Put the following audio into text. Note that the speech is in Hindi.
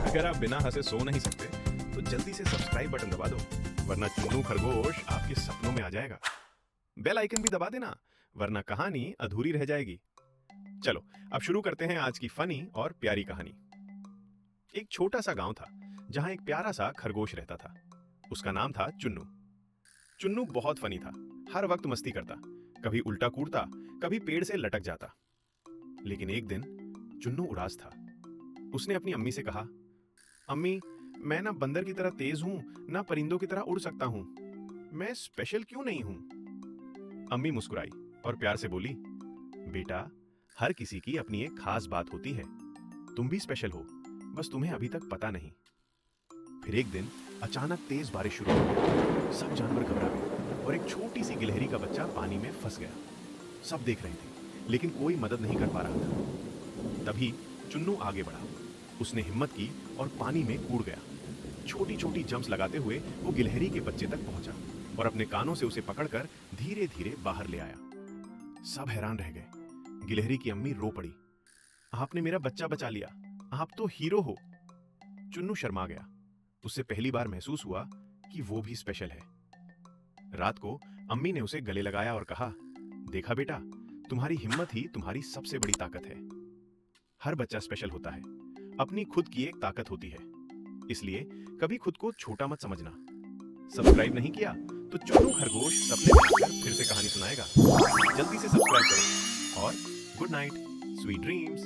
अगर आप बिना हंसे सो नहीं सकते तो जल्दी से सब्सक्राइब बटन दबा दो, वरना चुन्नू खरगोश आपके सपनों में आ जाएगा। बेल आइकन भी दबा देना, वरना कहानी अधूरी रह जाएगी। चलो अब शुरू करते हैं आज की फनी और प्यारी कहानी। एक छोटा सा गांव था जहां एक प्यारा सा खरगोश रहता था। उसका नाम था चुन्नू। चुन्नू बहुत फनी था, हर वक्त मस्ती करता, कभी उल्टा कूदता, कभी पेड़ से लटक जाता। लेकिन एक दिन चुन्नू उदास था। उसने अपनी अम्मी से कहा, अम्मी, मैं ना बंदर की तरह तेज हूं, ना परिंदों की तरह उड़ सकता हूं। मैं स्पेशल क्यों नहीं हूं? अम्मी मुस्कुराई और प्यार से बोली, बेटा, हर किसी की अपनी एक खास बात होती है। तुम भी स्पेशल हो, बस तुम्हें अभी तक पता नहीं। फिर एक दिन अचानक तेज बारिश शुरू हो गई। सब जानवर घबरा गए और एक छोटी सी गिलहरी का बच्चा पानी में फंस गया। सब देख रहे थे, लेकिन कोई मदद नहीं कर पा रहा था। तभी चुन्नू आगे बढ़ा। उसने हिम्मत की और पानी में कूद गया। छोटी छोटी जंप्स लगाते हुए वो गिलहरी के बच्चे तक पहुंचा और अपने कानों से उसे पकड़कर धीरे धीरे बाहर ले आया। सब हैरान रह गए। गिलहरी की अम्मी रो पड़ी, आपने मेरा बच्चा बचा लिया, आप तो हीरो हो। चुन्नू शर्मा गया। उससे पहली बार महसूस हुआ कि वो भी स्पेशल है। रात को अम्मी ने उसे गले लगाया और कहा, देखा बेटा, तुम्हारी हिम्मत ही तुम्हारी सबसे बड़ी ताकत है। हर बच्चा स्पेशल होता है, अपनी खुद की एक ताकत होती है, इसलिए कभी खुद को छोटा मत समझना। सब्सक्राइब नहीं किया तो चुन्नू खरगोश सपने में आकर फिर से कहानी सुनाएगा। जल्दी से सब्सक्राइब करो और गुड नाइट, स्वीट ड्रीम्स।